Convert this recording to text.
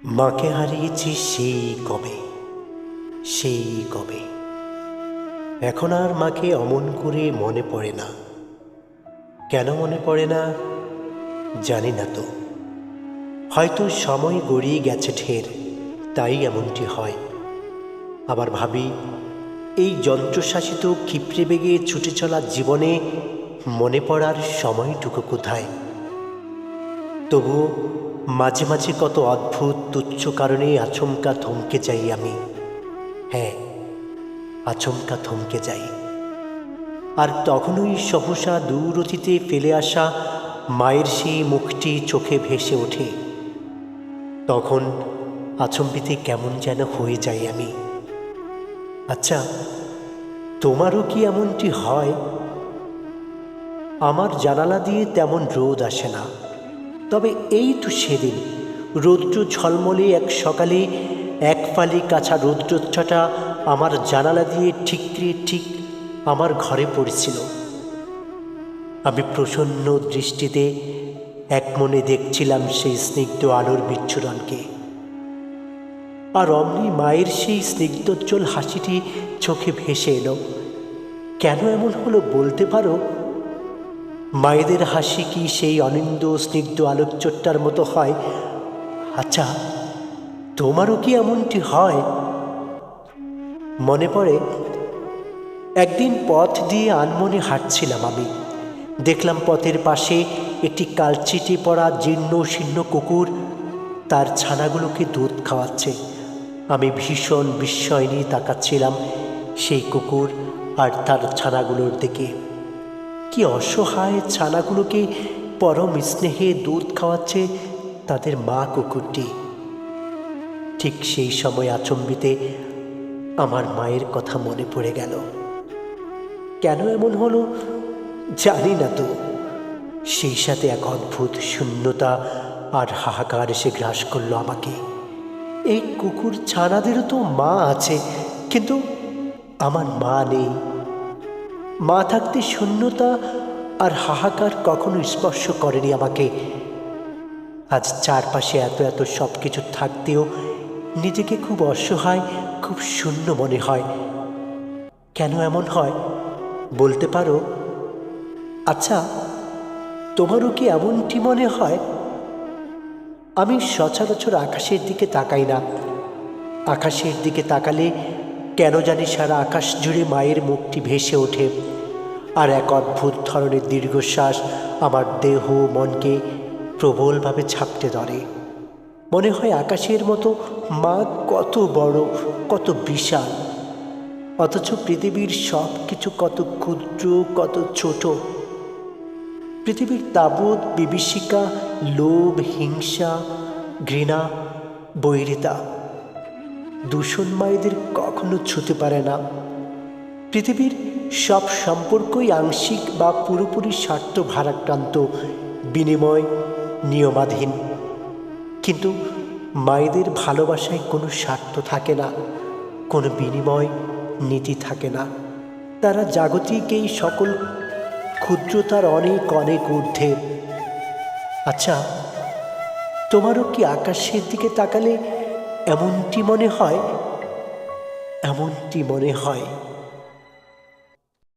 মাকে হারিয়েছি সেই কবে। এখন আর মাকে অমন করে মনে পড়ে না। কেন মনে পড়ে না জানি না তো। হয়তো সময় গড়িয়ে গেছে ঢের, তাই এমনটি হয়। আবার ভাবি, এই যন্ত্রশাসিত ক্ষিপ্রে বেগে ছুটে চলা জীবনে মনে পড়ার সময়টুকু কোথায়। তবুও মাঝে মাঝে কত অদ্ভুত তুচ্ছ কারণে আচমকা থমকে যাই আমি। হ্যাঁ, আচমকা থমকে যাই। আর তখনই সহসা দূর অতীতে ফেলে আসা মায়ের সেই মুখটি চোখে ভেসে ওঠে। তখন আচম্বিতে কেমন যেন হয়ে যাই আমি। আচ্ছা, তোমারও কি এমনটি হয়? আমার জানালা দিয়ে তেমন রোদ আসে না, তবে এই তো সেদিন রৌদ্র ঝলমলে এক সকালে এক ফালি কাঁচা রৌদ্রচ্ছটা আমার জানালা দিয়ে ঠিক আমার ঘরে পড়েছিল। আমি প্রসন্ন দৃষ্টিতে এক মনে দেখছিলাম সেই স্নিগ্ধ আলোর বিচ্ছুরণকে। আর অমনি মায়ের সেই স্নিগ্ধোজ্জ্বল হাসিটি চোখে ভেসে এলো। কেন এমন হলো বলতে পারো? মায়েদের হাসি কি সেই অনিন্দ স্নিগ্ধ আলোকচট্টার মতো হয়? আচ্ছা, তোমারও কি এমনটি হয়? মনে পড়ে একদিন পথ দিয়ে আনমনে হাঁটছিলাম আমি। দেখলাম পথের পাশে একটি কালচিটে পড়া জীর্ণ শীর্ণ কুকুর তার ছানাগুলোকে দুধ খাওয়াচ্ছে। আমি ভীষণ বিস্ময় নিয়ে তাকাচ্ছিলাম সেই কুকুর আর তার ছানাগুলোর দিকে। কি অসহায় ছানাগুলোকে পরম স্নেহে দুধ খাওয়াচ্ছে তাদের মা কুকুরটি। ঠিক সেই সময় আচম্বিতে আমার মায়ের কথা মনে পড়ে গেল। কেন এমন হলো জানি না তো। সেই সাথে এক অদ্ভুত শূন্যতা আর হাহাকার এসে গ্রাস করলো আমাকে। এই কুকুর ছানাদেরও তো মা আছে, কিন্তু আমার মা নেই। মা থাকতে শূন্যতা আর হাহাকার কখনো স্পর্শ করেনি আমাকে। আজ চারপাশে এত সব কিছু থাকতেও নিজেকে খুব অসহায়, খুব শূন্য মনে হয়। কেন এমন হয় বলতে পারো? আচ্ছা, তোমারও কি এমনটি মনে হয়? আমি সচরাচর আকাশের দিকে তাকাই না। আকাশের দিকে তাকালে কেন জানি সারা আকাশ জুড়ে মায়ের মুখটি ভেসে ওঠে, আর এক অদ্ভুত ধরনের দীর্ঘশ্বাস আমার দেহ মনকে প্রবলভাবে ঝাপটে ধরে। মনে হয় আকাশের মতো মা কত বড়, কত বিশাল, অথচ পৃথিবীর সব কিছু কত ক্ষুদ্র, কত ছোট। পৃথিবীর তাবৎ বিভীষিকা, লোভ, হিংসা, ঘৃণা, বৈরিতা, দূষণ মায়েদের কখনো ছুঁতে পারে না। পৃথিবীর সব সম্পর্কই আংশিক বা পুরোপুরি স্বার্থ ভারাক্রান্ত, বিনিময় নিয়মাধীন। কিন্তু মায়েদের ভালোবাসায় কোনো স্বার্থ থাকে না, কোনো বিনিময় নীতি থাকে না। তারা জাগতিক এই সকল ক্ষুদ্রতার অনেক অনেক ঊর্ধ্বে। আচ্ছা, তোমারও কি আকাশের দিকে তাকালে এমনটি মনে হয়? এমনটি মনে হয়